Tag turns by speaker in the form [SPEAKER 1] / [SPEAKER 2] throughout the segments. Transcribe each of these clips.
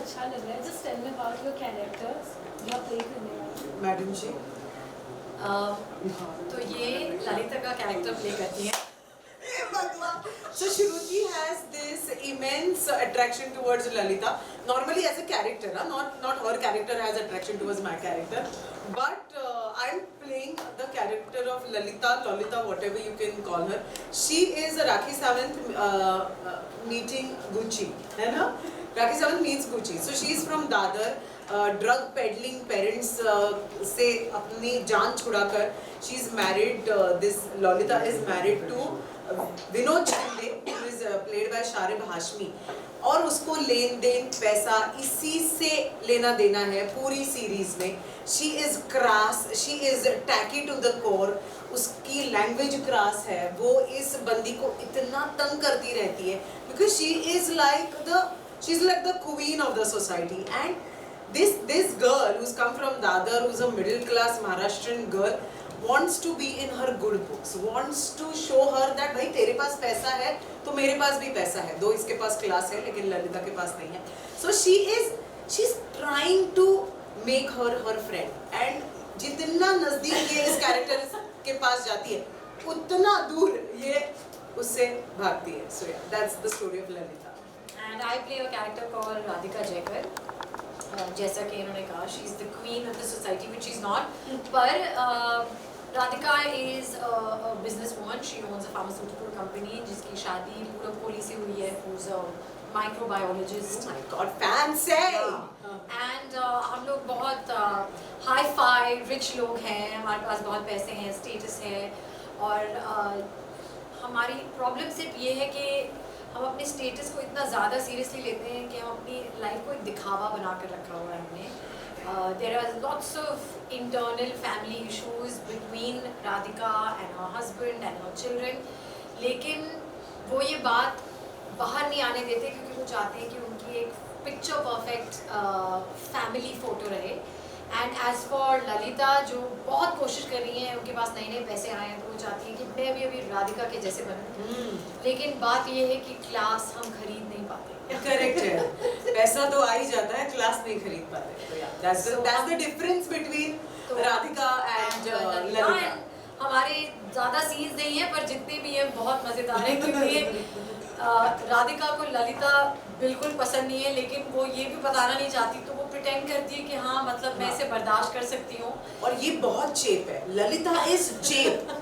[SPEAKER 1] अच्छा लग रहा है. Just tell me about your characters जो आप play करने वाले हैं.
[SPEAKER 2] मैडम जी
[SPEAKER 3] तो ये ललिता का कैरेक्टर प्ले करती है.
[SPEAKER 2] So Shruti has this immense attraction towards Lalita. Normally as a character, not her character has attraction towards my character. But I'm playing the character of Lolita, whatever you can call her. She is Rakhi Sawant meeting Gucci, है ना? Rakhi Sawant meets Gucci. So she is from Dadar. Drug peddling parents से अपनी जान छुड़ाकर she is married. This Lalita is married to Vinod Shinde who is played by Sharib Hashmi. और उसको लेन then पैसा इसी से लेना देना है पूरी सीरीज में. She is crass, she is tacky to the core. उसकी लैंग्वेज क्रास है. वो इस बंदी को इतना तंग करती रहती है because she is like the queen of the society. And this girl who's come from Dadar, who's a middle class Maharashtrian girl, wants to be in her good books, wants to show her that भाई तेरे पास पैसा है तो मेरे पास भी पैसा है. दो इसके पास क्लास है लेकिन ललिता के पास नहीं है. So she's trying to make her friend. And जितना नजदीक ये इस कैरेक्टर के पास जाती है उतना दूर ये उससे भागती है. So yeah, that's the story of Lalita.
[SPEAKER 3] And I play a character called Radhika Jaikar. जैसा कि इन्होंने कहा, she is the queen of the society which is not. पर Radhika is a business woman. She owns a pharmaceutical company जिसकी शादी पूरब कोहली से हुई है, who is a microbiologist.
[SPEAKER 2] My God, fancy!
[SPEAKER 3] And हम लोग बहुत हाई फाई रिच लोग हैं. हमारे पास बहुत पैसे हैं, स्टेटस है. और हमारी प्रॉब्लम सिर्फ ये है कि हम अपने स्टेटस को इतना ज़्यादा सीरियसली लेते हैं कि हम अपनी लाइफ को एक दिखावा बना कर रखा हुआ है हमने. There are lots of internal family issues between Radhika and her husband and her children. लेकिन वो ये बात बाहर नहीं आने देते क्योंकि वो चाहते हैं कि उनकी एक पिक्चर परफेक्ट फैमिली फ़ोटो रहे. एंड एज़ फॉर ललिता जो बहुत कोशिश कर रही हैं, उनके पास नए नए पैसे आए हैं तो वो चाहती हैं कि मैं भी अभी राधिका के जैसे बनूं. लेकिन बात ये है कि क्लास हम खरीद नहीं पाते.
[SPEAKER 2] करेक्ट है. पैसा तो आ ही जाता है, क्लास नहीं खरीद पाते. तो यार that's the difference between Radhika and Lalita.
[SPEAKER 3] हमारे ज़्यादा सीन्स नहीं है पर जितने भी हैं बहुत मज़ेदार हैं क्योंकि राधिका को ललिता बिल्कुल पसंद नहीं है लेकिन वो ये भी बताना नहीं चाहती तो वो प्रिटेंड करती है कि हाँ मतलब मैं इसे बर्दाश्त कर सकती हूँ.
[SPEAKER 2] और ये बहुत चेप है. Lalita is cheap.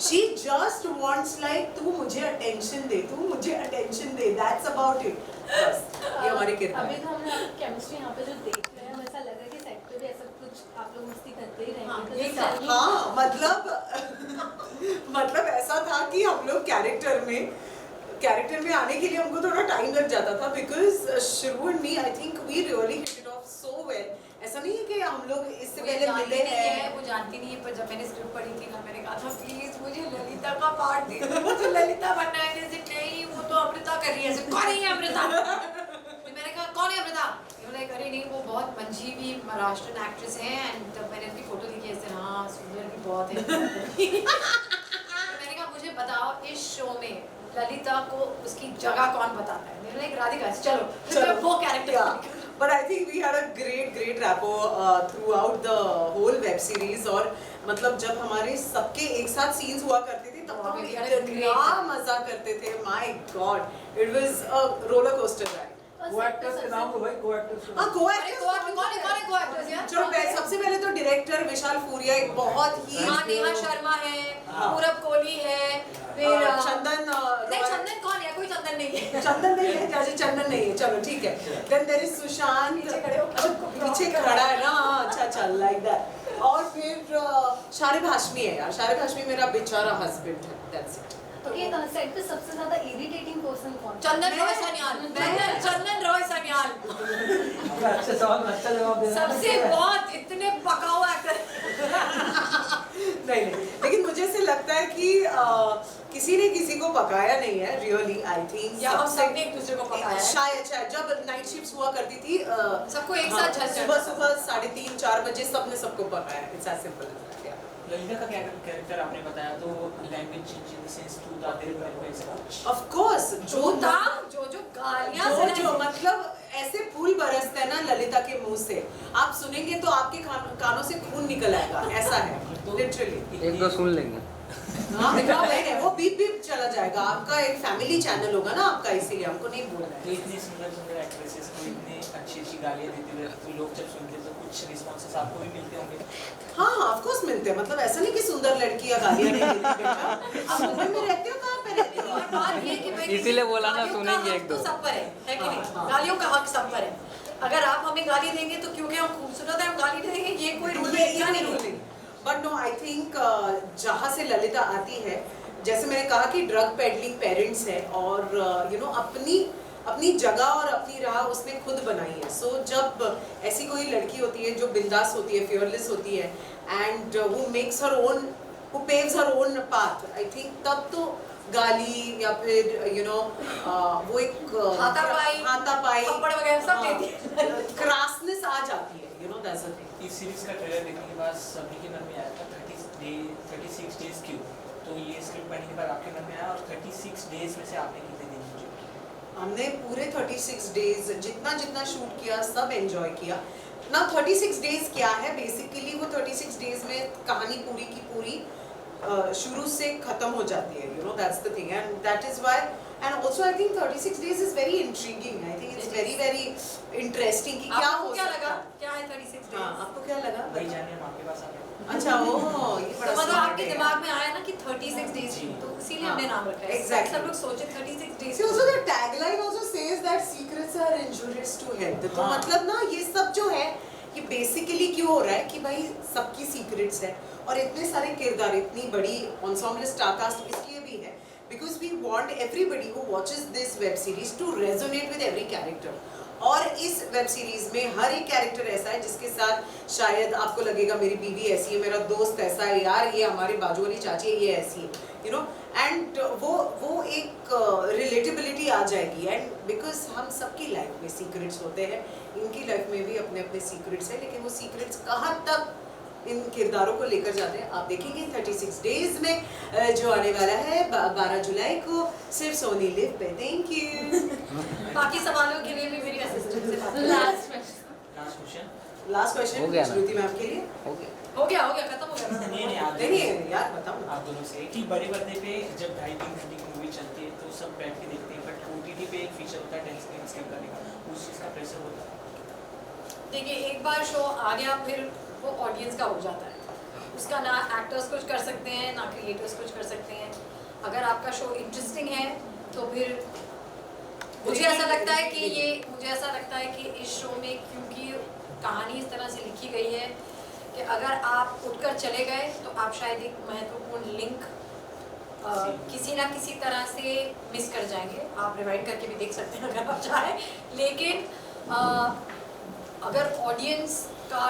[SPEAKER 2] She just wants like तू मुझे अटेंशन दे, तू मुझे attention they. That's about it. बस ये हमारे किरदार.
[SPEAKER 1] अभी तो हमने आपकी केमिस्ट्री यहाँ पे जो देख रहे हैं वैसा लग रहा है कि सेट पे भी ऐसा कुछ आप लोग मस्ती करते ही रहेंगे.
[SPEAKER 2] हाँ मतलब ऐसा था कि हम लोग कैरेक्टर में आने के लिए हमको थोड़ा टाइम लग जाता था because Shru and me I think we really hit it off so well. ऐसा नहीं है कि हम लोग इससे पहले मिले हैं.
[SPEAKER 3] वो जानती नहीं है पर जब मैंने स्क्रिप्ट पढ़ी थी ना मैंने कहा था प्लीज मुझे ललिता का पार्ट दे दो. मुझे ललिता बनना है. जैसे नहीं वो तो अमृता कर रही है. ऐसे कौन है अमृता? मैंने कहा कौन है अमृता? उन्होंने कहा नहीं वो बहुत मंजीवी महाराष्ट्रन एक्ट्रेस हैं. एंड जब मैंने उसकी फोटो देखी ऐसे हाँ सुंदर भी बहुत है. मैंने कहा मुझे बताओ इस शो में ललिता को उसकी जगह कौन बताता है? मैंने एक राधिका चलो वो character.
[SPEAKER 2] But I think we had a great rapport throughout the whole web series. और मतलब जब हमारे सबके एक साथ सीन्स हुआ करते थे तब हम इतना मजा करते थे. My God, it was a roller coaster ride.
[SPEAKER 4] को-एक्टर्स के नाम तो भाई को-एक्टर्स.
[SPEAKER 2] हाँ को-एक्टर्स. चलो सबसे पहले तो डायरेक्टर विशाल फूरिया एक बहुत ही.
[SPEAKER 3] नेहा शर्मा है, पूरब कोहली है, फिर
[SPEAKER 2] चंदन.
[SPEAKER 3] नहीं चंदन कौन है? कोई चंदन नहीं है.
[SPEAKER 2] चंदन नहीं है. जैसे चंदन नहीं है. चलो ठीक है. Then there is Sushant. पीछे खड़ा है ना. अच्छा like that. और फिर शारिब हाशमी है यार. शारिब हाशमी मेरा बेचारा हस्बैंड है. That's it.
[SPEAKER 1] तो ये सेट पे सबसे ज्यादा इरिटेटिंग पर्सन कौन?
[SPEAKER 3] चंदन रॉय सन्याल. चंदन रॉय सन्याल
[SPEAKER 4] अच्छा सवाल अच्छा जवाब देना.
[SPEAKER 3] सबसे बहुत इतने पकाऊ एक्टर.
[SPEAKER 2] नहीं लेकिन मुझे ऐसे लगता है कि किसी ने किसी को पकाया नहीं है रियली. आई थिंक
[SPEAKER 3] या हम सबने एक दूसरे को पकाया है.
[SPEAKER 2] शायद जब नाइट शिफ्ट्स हुआ करती थी
[SPEAKER 3] सबको एक साथ
[SPEAKER 2] सुबह 3:30-4 बजे सबने सबको पकाया. It's as simple.
[SPEAKER 5] ललिता का कैरेक्टर आपने बताया तो language change in the sense to Dadar में.
[SPEAKER 2] ऑफ कोर्स
[SPEAKER 3] जो गालियां
[SPEAKER 2] जो मतलब ऐसे फूल बरसता है ना ललिता के मुंह से, आप सुनेंगे तो आपके कानों से खून निकल आएगा, ऐसा है लिटरली।
[SPEAKER 6] एक दो सुन लेंगे।
[SPEAKER 2] हाँ है, वो बीप बीप चला जाएगा। आपका एक फैमिली चैनल होगा ना आपका, इसीलिए हमको नहीं बोलना है।
[SPEAKER 5] तो इतनी सुंदर सुंदर एक्ट्रेसेस को इतनी अच्छी अच्छी गालियाँ देते हुए तो लोग जब सुनते हैं तो कुछ रिस्पॉन्सेस आपको भी मिलते होंगे?
[SPEAKER 2] हाँ ऑफ कोर्स मिलते हैं, मतलब ऐसा नहीं कि सुंदर लड़कियां गालियाँ नहीं देती बेटा। आप मुंबई में रहते हो, कहाँ पे रहते हो?
[SPEAKER 3] और बात ये कि भाई
[SPEAKER 6] इसीलिए बोला ना,
[SPEAKER 3] गालियों का
[SPEAKER 6] सुनेंगे
[SPEAKER 3] हक
[SPEAKER 6] एक दो।
[SPEAKER 3] तो सब पर है कि नहीं?
[SPEAKER 2] हाँ।
[SPEAKER 3] गालियों का हक सब पर है। अगर आप हमें गाली देंगे तो क्योंकि हम खूबसूरत हैं हम गाली नहीं देंगे, ये कोई रूल नहीं।
[SPEAKER 2] बट नो आई थिंक जहाँ से ललिता आती है, जैसे मैंने कहा कि ड्रग पेडलिंग पेरेंट्स है और यू नो अपनी जगह और अपनी राह उसने खुद बनाई है। सो जब ऐसी कोई लड़की होती है जो बिंदास होती है, फियरलेस होती है and who makes her own, who paves her own path, I think तब तो गाली या फिर यू नो वो एक हाथापाई
[SPEAKER 3] थप्पड़ वगैरह सब देती है।
[SPEAKER 2] क्रासनेस आ जाती है, you know that's the thing.
[SPEAKER 5] इस सीरीज का ट्रेलर देखने के बाद सभी के मन में आया था 36 डेज क्यों, तो ये स्क्रिप्ट पढ़ने के बाद आपके मन में आया और 36 डेज में से आपने कितने दिन एंजॉय किया?
[SPEAKER 2] हमने पूरे 36 डेज जितना शूट किया सब एंजॉय किया ना। 36 डेज क्या है बेसिकली, वो 36 डेज में कहानी पूरी की पूरी शुरू से खत्म हो जाती है, you know that's the thing and that is why and also I think 36 days is very intriguing. I think it's very interesting कि क्या हो
[SPEAKER 3] क्या
[SPEAKER 2] सकता
[SPEAKER 3] लगा,
[SPEAKER 2] है।
[SPEAKER 3] क्या है 36 डेज?
[SPEAKER 2] हाँ आपको क्या लगा?
[SPEAKER 5] वही जाने हम आपके पास आ गए।
[SPEAKER 2] अच्छा ओ ये बड़ा
[SPEAKER 3] मतलब
[SPEAKER 2] smart
[SPEAKER 3] आपके
[SPEAKER 2] है।
[SPEAKER 3] दिमाग में आया ना कि 36 डेज,
[SPEAKER 5] जी।
[SPEAKER 3] तो इसीलिए
[SPEAKER 2] हाँ,
[SPEAKER 3] हमने नाम रखा है।
[SPEAKER 2] exactly.
[SPEAKER 3] सब लोग सोचे 36 days.
[SPEAKER 2] See, also the tagline also says that secrets are injurious to health. तो
[SPEAKER 5] हाँ।
[SPEAKER 2] मतलब ना ये सब जो है ये बेसिकली क्यों हो रहा है कि भाई सबकी सीक्रेट्स है और इतने सारे किरदार, इतनी बड़ी ensemble स्टार कास्ट इसलिए भी है because we want everybody who watches this web series to resonate with every character. और इस वेब सीरीज में हर एक कैरेक्टर ऐसा है जिसके साथ शायद आपको लगेगा मेरी बीवी ऐसी है, मेरा दोस्त ऐसा है, यार ये हमारे बाजू वाली चाची है ये ऐसी है, यू नो एंड वो एक रिलेटेबिलिटी आ जाएगी। एंड बिकॉज हम सबकी लाइफ में सीक्रेट्स होते हैं, इनकी लाइफ में भी अपने अपने सीक्रेट्स हैं, लेकिन वो सीक्रेट्स कहाँ तक इन किरदारों को लेकर जाते हैं आप देखेंगे 36 डेज में जो आने वाला है 12 जुलाई को सिर्फ सोनी लिव पे। Thank you.
[SPEAKER 3] बाकी सवालों के लिए भी मेरी असिस्टेंट से बात करें।
[SPEAKER 2] लास्ट क्वेश्चन
[SPEAKER 6] हो गया ना?
[SPEAKER 2] श्रुति मैम के लिए
[SPEAKER 6] ओके।
[SPEAKER 3] हो गया खत्म हो गया।
[SPEAKER 5] नहीं आप
[SPEAKER 2] नहीं यार बताओ ना।
[SPEAKER 5] आप दोनों से कि बड़े पर्दे पे जब 2.5-3 घंटे की मूवी चलती है तो सब बैठ के देखते हैं, बट OTT पे एक फीचर होता है 10 स्क्रीन स्किप करने का, उस चीज़ का प्रेशर होता है?
[SPEAKER 3] देखिए एक बार शो आ गया फिर वो ऑडियंस का हो जाता है, उसका ना एक्टर्स कुछ कर सकते हैं ना क्रिएटर्स कुछ कर सकते हैं। अगर आपका शो इंटरेस्टिंग है तो फिर मुझे ऐसा लगता है कि इस शो में क्योंकि कहानी इस तरह से लिखी गई है कि अगर आप उठकर चले गए तो आप शायद एक महत्वपूर्ण लिंक किसी ना किसी तरह से मिस कर जाएंगे। आप रिवाइंड करके भी देख सकते हैं अगर आप चाहें, लेकिन अगर ऑडियंस का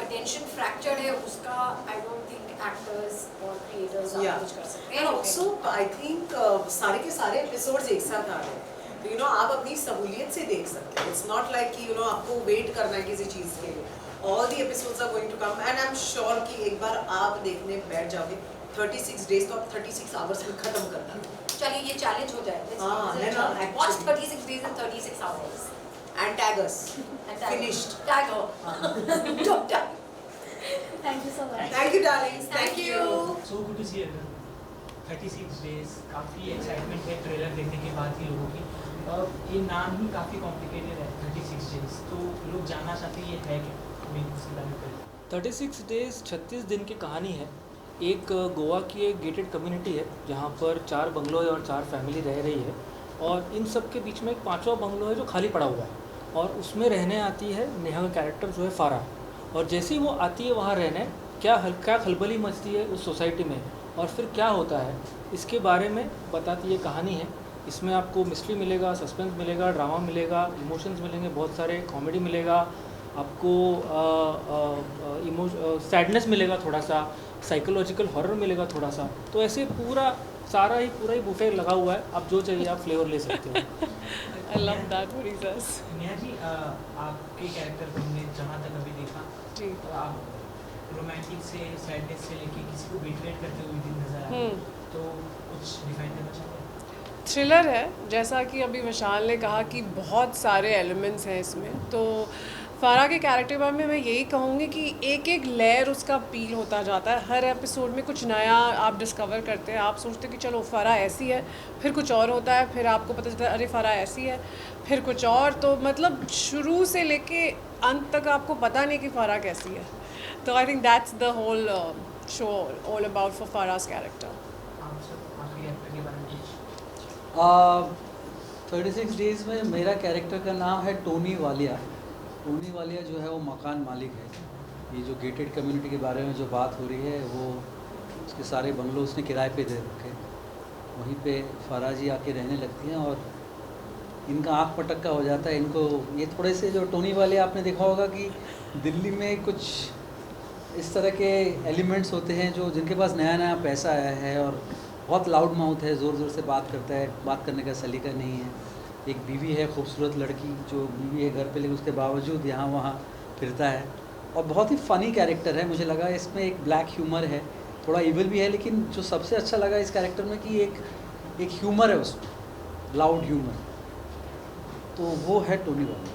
[SPEAKER 3] अटेंशन फ्रैक्चर्ड है उसका आई डोंट थिंक एक्टर्स और क्रिएटर्स कुछ कर सकते हैं।
[SPEAKER 2] एंड आल्सो आई थिंक सारे के सारे एपिसोड्स एक साथ आ रहे हैं तो यू नो आप अपनी सहूलियत से देख सकते हैं। इट्स नॉट लाइक कि यू नो आपको वेट करना है किसी चीज़ के लिए। All the episodes are going to come and I am sure कि एक बार आप देखने बैठ जाओगे 36 डेज तो आप 36 आवर्स में खत्म करना।
[SPEAKER 3] चलिए ये चैलेंज हो जाए।
[SPEAKER 2] हाँ, है ना,
[SPEAKER 3] watch
[SPEAKER 2] actually.
[SPEAKER 3] 36 days in 36 hours
[SPEAKER 2] and tag us
[SPEAKER 3] and tag
[SPEAKER 2] Finished.
[SPEAKER 3] tag her. Don't tag.
[SPEAKER 1] Thank you so much.
[SPEAKER 2] Thank you darlings.
[SPEAKER 3] Thank you.
[SPEAKER 7] So good to see you 36 days. काफ़ी excitement है trailer देखने के बाद ही लोगों की। ये नाम ही काफ़ी कॉम्प्लिकेटेड है 36 डेज, तो लोग जानना चाहते हैं ये है क्या, मैं इसके बारे में करें।
[SPEAKER 8] 36 डेज 36 दिन की कहानी है। एक गोवा की एक गेटेड कम्युनिटी है जहाँ पर 4 बंगलो है और 4 फैमिली रह रही है और इन सब के बीच में एक 5वां बंगलो है जो खाली पड़ा हुआ है और उसमें रहने आती है नेहा का कैरेक्टर जो है फारा। और जैसे ही वो आती है वहाँ रहने क्या खलबली मचती है उस सोसाइटी में और फिर क्या होता है इसके बारे में बताती ये कहानी है। इसमें आपको मिस्ट्री मिलेगा, सस्पेंस मिलेगा, ड्रामा मिलेगा, इमोशंस मिलेंगे, बहुत सारे कॉमेडी मिलेगा, आपको सैडनेस मिलेगा, थोड़ा सा साइकोलॉजिकल हॉरर मिलेगा थोड़ा सा। तो ऐसे पूरा ही बुफे लगा हुआ है, आप जो चाहिए आप फ्लेवर ले सकते हो।
[SPEAKER 9] I love that what he says.
[SPEAKER 7] Neha ji, आपके कैरेक्टर को हमने जहाँ तक अभी देखा
[SPEAKER 9] जी।
[SPEAKER 7] तो आप रोमांटिक से सैडनेस से लेके किसी को बिट्रेट करते हुए भी नजर आए, तो कुछ डिफाइन करना चाहोगे?
[SPEAKER 9] थ्रिलर है, जैसा कि अभी विशाल ने कहा कि बहुत सारे एलिमेंट्स हैं इसमें। तो फ़ारा के कैरेक्टर बारे में मैं यही कहूँगी कि एक एक लेयर उसका अपील होता जाता है। हर एपिसोड में कुछ नया आप डिस्कवर करते हैं। आप सोचते हैं कि चलो फ़ारा ऐसी है, फिर कुछ और होता है, फिर आपको पता चलता है अरे फ़ारा ऐसी है, फिर कुछ और। तो मतलब शुरू से लेके अंत तक आपको पता नहीं कि फ़ारा कैसी है। तो I think that's the whole show all about for Farah's character.
[SPEAKER 7] आप सब आपके एक्टर के बारे में कुछ
[SPEAKER 4] 36 डेज़ में मेरा कैरेक्टर का नाम है टोनी वालिया। टोनी वालिया जो है वो मकान मालिक है। ये जो गेटेड कम्युनिटी के बारे में जो बात हो रही है, वो उसके सारे बंगलो उसने किराए पे दे रखे। वहीं पे फ़ारा जी आके रहने लगती हैं और इनका आँख पटक्का हो जाता है इनको। ये थोड़े से जो टोनी वाले आपने देखा होगा कि दिल्ली में कुछ इस तरह के एलिमेंट्स होते हैं जो जिनके पास नया नया पैसा आया है और बहुत लाउड माउथ है, ज़ोर ज़ोर से बात करता है, बात करने का सलीका नहीं है। एक बीवी है, खूबसूरत लड़की जो बीवी है घर पे, लेकिन उसके बावजूद यहाँ वहाँ फिरता है और बहुत ही फ़नी कैरेक्टर है। मुझे लगा इसमें एक ब्लैक ह्यूमर है, थोड़ा इविल भी है, लेकिन जो सबसे अच्छा लगा इस कैरेक्टर में कि एक ह्यूमर है उसमें, लाउड ह्यूमर। तो वो है टोनी वाली।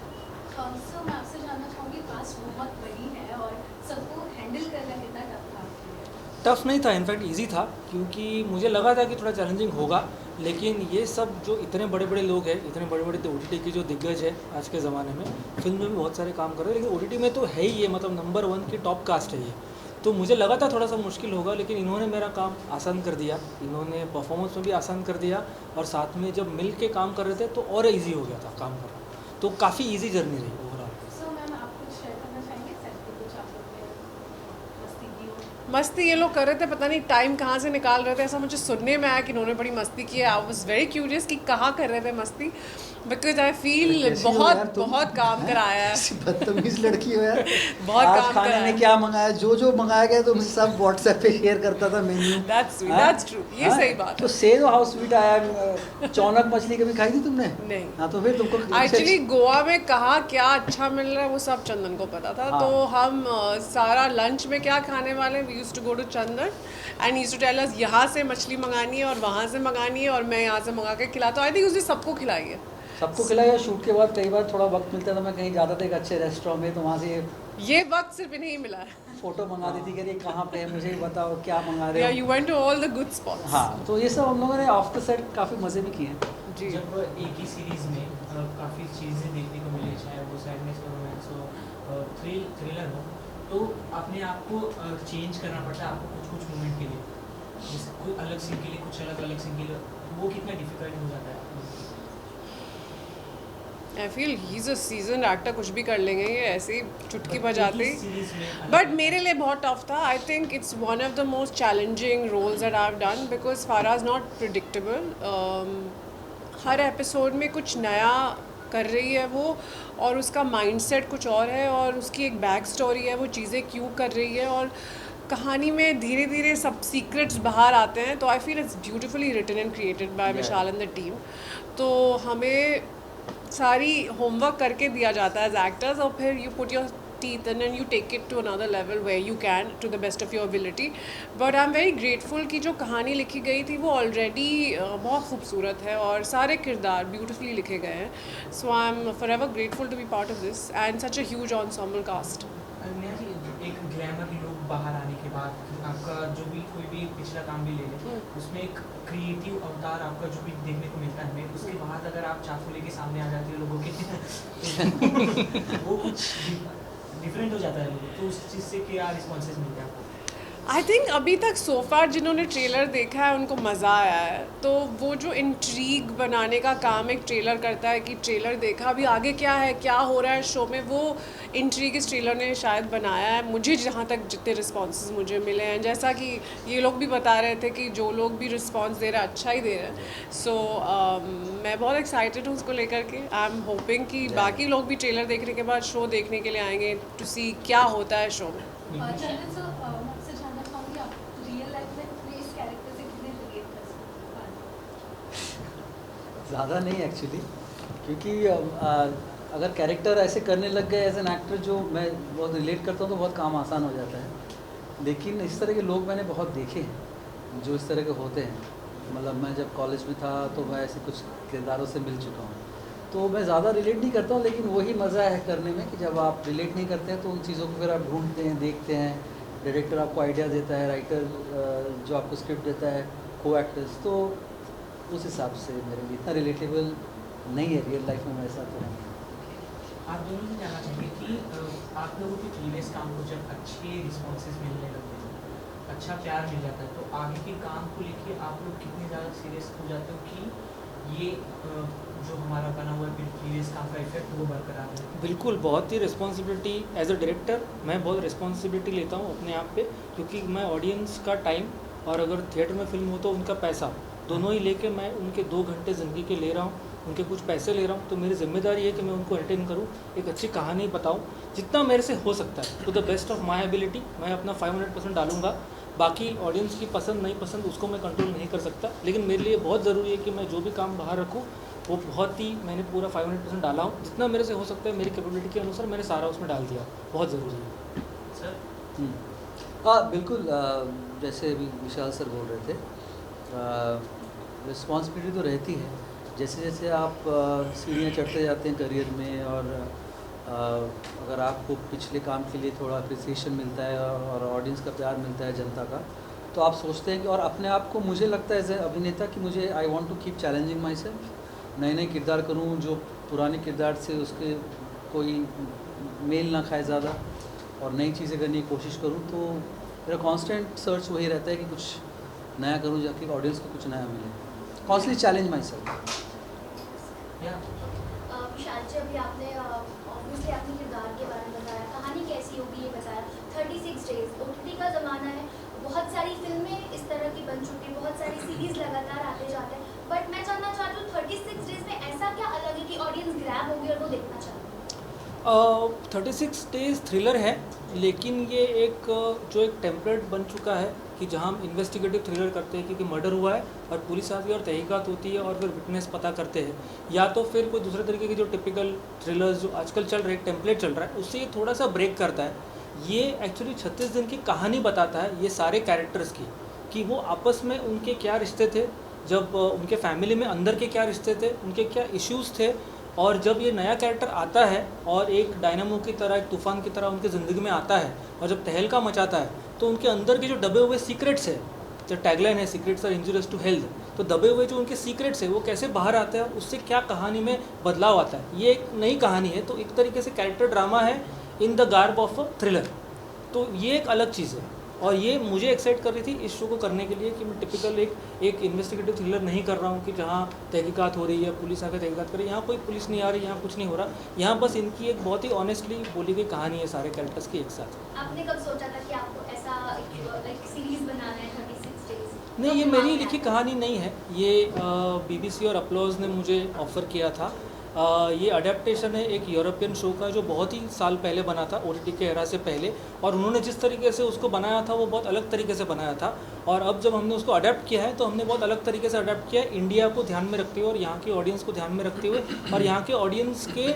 [SPEAKER 1] सर मैं आपसे जानना चाहूँगी, कास्ट बहुत बड़ी है और सबको हैंडल करना कितना टफ था आपके लिए?
[SPEAKER 8] टफ नहीं था, इनफैक्ट इजी था, क्योंकि मुझे लगा था कि थोड़ा चैलेंजिंग होगा। लेकिन ये सब जो इतने बड़े बड़े लोग हैं, इतने बड़े बड़े OTT के जो दिग्गज है आज के ज़माने में, फिल्म में भी बहुत सारे काम कर रहे हैं, लेकिन OTT में तो है ही ये, मतलब नंबर 1 की टॉप कास्ट है ये। तो मुझे लगा था थोड़ा सा मुश्किल होगा, लेकिन इन्होंने मेरा काम आसान कर दिया। इन्होंने परफॉर्मेंस में भी आसान कर दिया और साथ में जब मिल के काम कर रहे थे तो और ईजी हो गया था काम करना। तो काफ़ी ईजी जर्नी रही ओवरऑल।
[SPEAKER 1] सो मैम आप कुछ शेयर करना चाहेंगे सेट पे, कुछ आप लोग ने मस्ती की हो?
[SPEAKER 9] मस्ती ये लोग कर रहे थे, पता नहीं टाइम कहाँ से निकाल रहे थे। ऐसा मुझे सुनने में आया कि इन्होंने बड़ी मस्ती की है। आई वाज वेरी क्यूरियस कि कहाँ कर रहे थे मस्ती, बिकॉज आई फील बहुत काम कराया है।
[SPEAKER 6] बदतमीज लड़की हो यार।
[SPEAKER 9] बहुत
[SPEAKER 6] आज
[SPEAKER 9] काम
[SPEAKER 6] खाने
[SPEAKER 9] कराया
[SPEAKER 6] में
[SPEAKER 9] है।
[SPEAKER 6] क्या मंगाया, जो मंगाया गया तो मैं सब व्हाट्सएप पे शेयर करता था मेन्यू।
[SPEAKER 9] That's true, ये सही बात
[SPEAKER 6] तो
[SPEAKER 9] है।
[SPEAKER 6] से दो हाउ स्वीट आया। चौनक मछली कभी खाई थी तुमने?
[SPEAKER 9] नहीं।
[SPEAKER 6] हाँ तो फिर तुमको
[SPEAKER 9] एक्चुअली गोवा में कहाँ क्या अच्छा मिल रहा है वो सब चंदन को पता था।
[SPEAKER 6] हाँ।
[SPEAKER 9] तो हम सारा लंच में क्या खाने वाले, we used to go to Chandan and used to tell us यहाँ से मछली मंगानी है और वहाँ से मंगानी है और मैं यहाँ से मंगा के खिलाता हूँ। आई थिंक उसने सबको खिलाई है।
[SPEAKER 6] सबको खिलाया। शूट के बाद कई बार थोड़ा वक्त मिलता था, मैं कहीं जाता था एक अच्छे रेस्टोरेंट में, तो वहाँ से
[SPEAKER 9] ये वक्त सिर्फ इन्हें ही मिला है।
[SPEAKER 6] फोटो मंगा दी थी कि ये कहाँ पे है, मुझे भी बताओ क्या मंगा रहे
[SPEAKER 9] या
[SPEAKER 6] हो।
[SPEAKER 9] You went to all the good spots.
[SPEAKER 6] हाँ, तो ये सब हम लोगों ने ऑफ द सेट काफ़ी मज़े भी किए हैं।
[SPEAKER 9] जी।
[SPEAKER 7] जब एक ही सीरीज़ में काफ़ी चीज़ें देखने को मिली, चाहे वो सैडनेस हो, रोमांस हो, थ्रिलर हो, तो अपने आप को चेंज करना पड़ता है आपको कुछ कुछ मोमेंट के लिए, जैसे कोई अलग सीन के लिए, कुछ अलग सीन के लिए, वो कितना डिफिकल्ट हो जाता है?
[SPEAKER 9] I feel he is a season actor, कुछ भी कर लेंगे ये ऐसे ही चुटकी बजाते ही।
[SPEAKER 7] सीरीज में
[SPEAKER 9] बट मेरे लिए बहुत टफ था। I think it's one of the most challenging roles that I have done because फ़ारा is not predictable. Her episode में कुछ नया कर रही है वो, और उसका माइंडसेट कुछ और है और उसकी एक बैक स्टोरी है, वो चीज़ें क्यों कर रही है, और कहानी में धीरे धीरे सब सीक्रेट्स बाहर आते हैं। तो I feel it's beautifully written and created by Vishal and the team. तो हमें सारी होमवर्क करके दिया जाता है एज एक्टर्स, और फिर you put your teeth and then you take it to another level where you can to the best of your ability. But I'm very grateful कि जो कहानी लिखी गई थी वो ऑलरेडी बहुत खूबसूरत है और सारे किरदार ब्यूटिफुली लिखे गए हैं. So I'm forever grateful to be part of this and such a huge ensemble cast.
[SPEAKER 7] Neha ji, एक ग्लैमर लुक बाहर आने के बाद आपका जो भी कोई भी पिछला काम भी ले लें, उसमें एक क्रिएटिव अवतार आपका जो भी देखने को मिलता है हमें, उसके बाद अगर आप चाकू लेके सामने आ जाती है लोगों के तो वो कुछ डिफरेंट हो जाता है लोगों को, तो उस चीज़ से क्या रिस्पॉन्सेज मिलते हैं आपको?
[SPEAKER 9] आई थिंक अभी तक सो फार जिन्होंने ट्रेलर देखा है उनको मज़ा आया है. तो वो जो इंट्रीग बनाने का काम एक ट्रेलर करता है कि ट्रेलर देखा अभी आगे क्या है, क्या हो रहा है शो में, वो इंट्रीग इस ट्रेलर ने शायद बनाया है. मुझे जहाँ तक जितने रिस्पॉन्सेज मुझे मिले हैं, जैसा कि ये लोग भी बता रहे थे कि जो लोग भी रिस्पॉन्स दे रहे हैं अच्छा ही दे रहे हैं. सो मैं बहुत एक्साइटेड हूँ उसको लेकर के. आई एम होपिंग कि बाकी लोग भी ट्रेलर देखने के बाद शो देखने के लिए आएंगे टू सी क्या होता है शो में.
[SPEAKER 1] चंदन सर, मैं आपसे जानना चाहूँगी आप रियल लाइफ में अपने इस कैरेक्टर से कितने रिलेट कर सकते हैं?
[SPEAKER 6] ज़्यादा नहीं एक्चुअली, क्योंकि अगर कैरेक्टर ऐसे करने लग गए एज एन एक्टर जो मैं बहुत रिलेट करता हूँ तो बहुत काम आसान हो जाता है. लेकिन इस तरह के लोग मैंने बहुत देखे हैं जो इस तरह के होते हैं.
[SPEAKER 4] मतलब मैं जब कॉलेज में था तो मैं ऐसे कुछ किरदारों से मिल चुका हूँ, तो मैं ज़्यादा रिलेट नहीं करता हूँ, लेकिन वही मज़ा है करने में कि जब आप रिलेट नहीं करते हैं तो उन चीज़ों को फिर आप ढूंढते हैं, देखते हैं, डायरेक्टर आपको आइडिया देता है, राइटर जो आपको स्क्रिप्ट देता है, को एक्टर्स, तो उस हिसाब से मेरे लिए इतना रिलेटेबल नहीं है रियल लाइफ में वैसा तो नहीं।
[SPEAKER 7] आप दोनों से जानना चाहेंगे कि आप लोगों के प्रीवियस काम को जब अच्छे रिस्पॉन्सेज मिलने लगते हैं, अच्छा प्यार मिल जाता है, तो आगे के काम को लेके आप लोग कितने ज़्यादा सीरियस हो जाते हो कि ये जो हमारा बना हुआ है प्रीवियस काम का इफेक्ट वो बरकरार है?
[SPEAKER 8] बिल्कुल, बहुत ही रिस्पॉन्सिबिलिटी एज अ डायरेक्टर मैं बहुत रिस्पॉन्सिबिलिटी लेता हूँ अपने आप पे, क्योंकि मैं ऑडियंस का टाइम और अगर थिएटर में फिल्म हो तो उनका पैसा दोनों ही लेके मैं उनके 2 घंटे ज़िंदगी के ले रहा हूँ, उनके कुछ पैसे ले रहा हूँ, तो मेरी जिम्मेदारी है कि मैं उनको एंटरटेन करूँ, एक अच्छी कहानी बताऊँ जितना मेरे से हो सकता है, to the best of my ability मैं अपना 500% डालूंगा। बाकी ऑडियंस की पसंद नहीं पसंद उसको मैं कंट्रोल नहीं कर सकता, लेकिन मेरे लिए बहुत ज़रूरी है कि मैं जो भी काम बाहर रखूँ वो बहुत ही मैंने पूरा 500% डाला हूँ, जितना मेरे से हो सकता है मेरी कैपेबिलिटी के अनुसार मैंने सारा उसमें डाल दिया, बहुत ज़रूरी है।
[SPEAKER 7] सर
[SPEAKER 4] हाँ बिल्कुल, जैसे अभी विशाल सर बोल रहे थे, रिस्पॉन्सिबिलिटी तो रहती है, जैसे जैसे आप सीढ़ियाँ चढ़ते जाते हैं करियर में, और अगर आपको पिछले काम के लिए थोड़ा अप्रिसिएशन मिलता है और ऑडियंस का प्यार मिलता है, जनता का, तो आप सोचते हैं कि, और अपने आप को मुझे लगता है एज ए अभिनेता कि मुझे I want to keep challenging myself, नए नए किरदार करूं जो पुराने किरदार से उसके कोई मेल ना खाए ज़्यादा, और नई चीज़ें करने की कोशिश करूं, तो मेरा कांस्टेंट सर्च वही रहता है कि कुछ नया करूं जाके ऑडियंस को कुछ नया मिले, कॉन्स्टेंटली चैलेंज माई सेल्फ।
[SPEAKER 7] या
[SPEAKER 1] विशाल जी, अभी आपने ऑब्वियसली अपने किरदार के बारे में बताया, कहानी कैसी होगी ये बताया, 36 डेज OTT का ज़माना है, बहुत सारी फिल्में इस तरह की बन चुकी, बहुत सारी सीरीज लगातार आते जाते हैं, बट मैं जानना चाहती हूँ 36 डेज में ऐसा क्या अलग है कि ऑडियंस ग्रैब होगी और वो देखना चाहती है?
[SPEAKER 8] 36 डेज थ्रिलर है, लेकिन ये एक जो एक टेम्पलेट बन चुका है कि जहाँ हम इन्वेस्टिगेटिव थ्रिलर करते हैं क्योंकि मर्डर हुआ है और पुलिस आती है और तहकीकात होती है और फिर विटनेस पता करते हैं, या तो फिर कोई दूसरे तरीके के जो टिपिकल थ्रिलर्स जो आजकल चल रहे हैं, टेम्पलेट चल रहा है, उससे ये थोड़ा सा ब्रेक करता है। ये एक्चुअली 36 दिन की कहानी बताता है ये सारे कैरेक्टर्स की, कि वो आपस में उनके क्या रिश्ते थे, जब उनके फैमिली में अंदर के क्या रिश्ते थे, उनके क्या इश्यूज़ थे, और जब ये नया कैरेक्टर आता है और एक डायनामो की तरह, एक तूफान की तरह उनकी ज़िंदगी में आता है और जब तहलका मचाता है, तो उनके अंदर के जो दबे हुए सीक्रेट्स है, जो टैगलाइन है secrets are injurious to health, तो दबे हुए जो उनके सीक्रेट्स है वो कैसे बाहर आते हैं, उससे क्या कहानी में बदलाव आता है। ये एक नई कहानी है, तो एक तरीके से कैरेक्टर ड्रामा है in the garb of a thriller, तो ये एक अलग चीज़ है। और ये मुझे एक्साइट कर रही थी इस शो को करने के लिए कि मैं टिपिकल एक इन्वेस्टिगेटिव थ्रिलर नहीं कर रहा हूँ कि जहाँ तहकीकात हो रही है, पुलिस आकर तहकीकात कर रही है, यहाँ कोई पुलिस नहीं आ रही, यहाँ कुछ नहीं हो रहा, यहाँ बस इनकी एक बहुत ही ऑनेस्टली बोली गई कहानी है सारे कैरेक्टर्स की एक साथ।
[SPEAKER 1] आपने कब सोचा था कि आपको ऐसा एक सीरीज बनाना है 36 डेज?
[SPEAKER 8] नहीं, ये मेरी लिखी कहानी नहीं है, ये BBC और अपलॉज ने मुझे ऑफ़र किया था। ये अडेप्टेशन है एक यूरोपियन शो का जो बहुत ही साल पहले बना था, OTT के एरा से पहले, और उन्होंने जिस तरीके से उसको बनाया था वो बहुत अलग तरीके से बनाया था, और अब जब हमने उसको अडेप्ट किया है तो हमने बहुत अलग तरीके से अडेप्ट किया है, इंडिया को ध्यान में रखते हुए और यहाँ की ऑडियंस को ध्यान में रखते हुए, और यहाँ के ऑडियंस के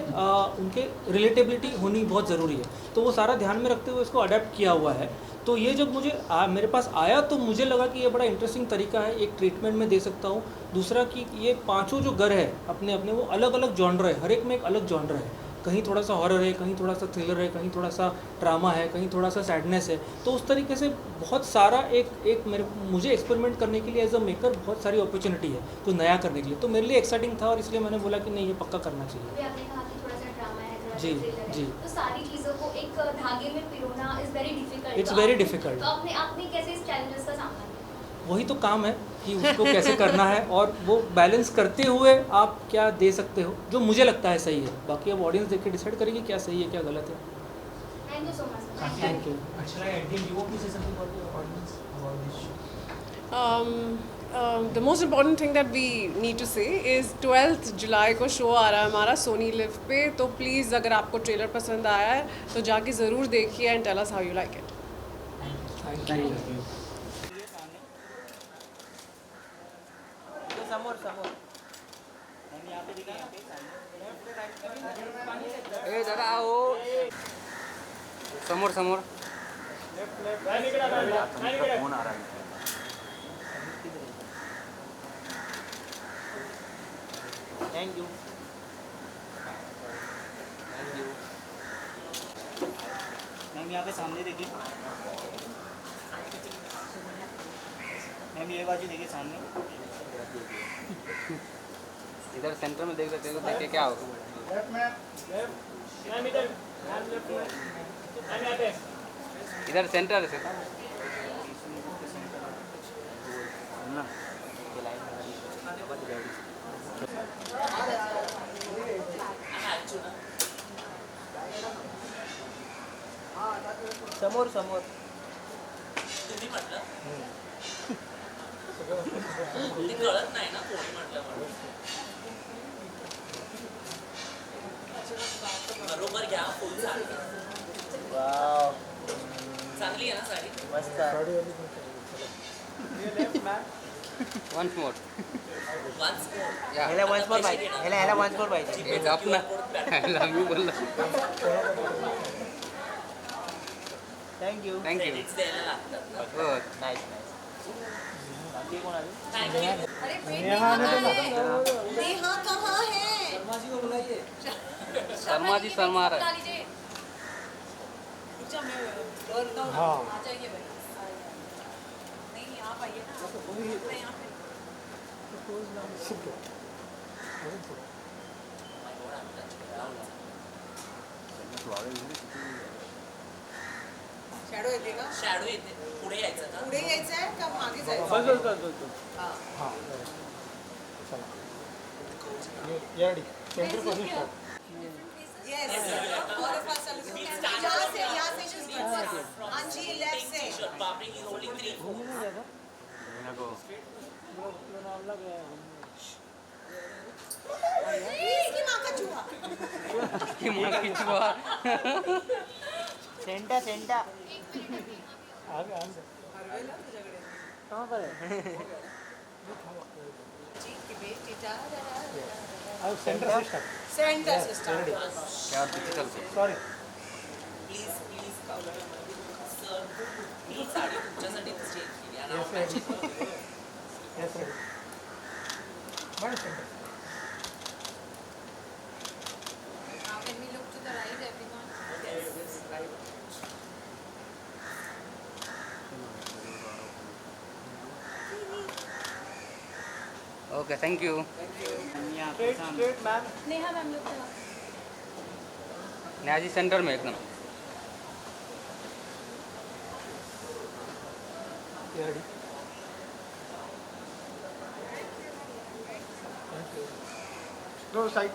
[SPEAKER 8] उनके रिलेटेबिलिटी होनी बहुत ज़रूरी है, तो वो सारा ध्यान में रखते हुए इसको अडेप्ट किया हुआ है। तो ये जब मुझे मेरे पास आया तो मुझे लगा कि ये बड़ा इंटरेस्टिंग तरीका है, एक ट्रीटमेंट में दे सकता हूँ। दूसरा कि ये पांचों जो घर है अपने अपने वो अलग अलग जॉनर है, हर एक में एक अलग जॉनर है, कहीं थोड़ा सा हॉरर है, कहीं थोड़ा सा थ्रिलर है, कहीं थोड़ा सा ड्रामा है, कहीं थोड़ा सा सैडनेस है, तो उस तरीके से बहुत सारा एक मुझे एक्सपेरिमेंट करने के लिए एज अ मेकर बहुत सारी अपॉर्चुनिटी है कुछ नया करने के लिए, तो मेरे लिए एक्साइटिंग था और इसलिए मैंने बोला कि नहीं ये पक्का करना चाहिए।
[SPEAKER 1] अभी आपने कहा कि थोड़ा सा ड्रामा है, थोड़ा
[SPEAKER 8] जी,
[SPEAKER 1] सा थ्रिलर है,
[SPEAKER 8] जी।
[SPEAKER 1] तो सारी चीज़ों को एक धागे में पिरोना is very difficult.
[SPEAKER 8] It's very difficult.
[SPEAKER 1] तो आपने कैसे इस चैलेंजेस का सामना किया?
[SPEAKER 8] वही तो काम है कि उसको कैसे करना है और वो बैलेंस करते हुए आप क्या दे सकते हो जो मुझे लगता है सही है, बाकी अब ऑडियंस देख के डिसाइड करेगी क्या सही है क्या गलत है।
[SPEAKER 1] Thank you so much.
[SPEAKER 8] Thank you.
[SPEAKER 7] Actually, I think you want to say something about the audience about this show?
[SPEAKER 9] The most important thing that we need to say is 12th जुलाई को show आ रहा है हमारा Soni live पे, तो please अगर आपको trailer पसंद आया है तो जाके ज़रूर देखिए and tell us how you like it.
[SPEAKER 8] Thank you.
[SPEAKER 10] समोर समोर थैंक यू। मैम यहाँ पे सामने देखिए, मैम ये बाजू देखिए सामने।
[SPEAKER 11] इधर सेंटर में देख सकते हो, देख के क्या होगा।
[SPEAKER 7] मैम इधर, मैम लेफ्ट में, मैम यहाँ पे।
[SPEAKER 11] इधर सेंटर से ना
[SPEAKER 10] समोर समोर।
[SPEAKER 5] तुम्ही म्हटलं ते कळत नाही ना कोणी म्हटलं म्हणून. बरोबर घ्या, फुल चांगली
[SPEAKER 10] वाव,
[SPEAKER 5] चांगली आहे ना साडी.
[SPEAKER 10] मस्त।
[SPEAKER 11] वन्स मोर
[SPEAKER 5] वाच
[SPEAKER 10] ह्याला वन्स मोर पाहिजे, ह्याला वन्स मोर पाहिजे।
[SPEAKER 11] एक अपना लव बोलला।
[SPEAKER 10] Thank you.
[SPEAKER 11] Thank you.
[SPEAKER 5] Credits द्यायला लागतात ना.
[SPEAKER 11] हो
[SPEAKER 10] नाईस नाईस। बाकी कोण आले?
[SPEAKER 5] Thank you.
[SPEAKER 3] अरे नेहा कहाँ है?
[SPEAKER 4] शर्मा जी को बुलाइए।
[SPEAKER 11] शर्मा जी शर्मा रहा है।
[SPEAKER 3] लीजिए।
[SPEAKER 7] हाँ
[SPEAKER 3] आ जाइए भाई। नहीं आप आइए ना। मैं यहाँ पे।
[SPEAKER 2] शॅडो येते का?
[SPEAKER 5] शॅडो येते, पुढे यायचं का?
[SPEAKER 2] पुढे यायचं आहे का मागे जायचं? हा. Yes. All of us are looking at यहाँ से should be Anji left से.
[SPEAKER 5] T-shirt, Babri is holding 3 phones.
[SPEAKER 2] इसकी माँ का चूहा.
[SPEAKER 11] कि माँ की चुहा।
[SPEAKER 10] Santa Santa.
[SPEAKER 2] हरवेला तुझ्याकडे.
[SPEAKER 10] कहाँ पर है? सेंटा
[SPEAKER 2] सेंटर से start.
[SPEAKER 11] क्या डिजिटल से
[SPEAKER 5] Please, please, sir, मी साडी तुमच्यासाठी चेंज केली आणि now matching करून.
[SPEAKER 3] Now can we look to the right, everyone?
[SPEAKER 5] Yes, right.
[SPEAKER 11] Okay thank you.
[SPEAKER 10] Straight straight ma'am.
[SPEAKER 1] Neha ma'am लोग थे वहाँ।
[SPEAKER 11] नेहा जी सेंटर में एकदम।
[SPEAKER 10] साइड।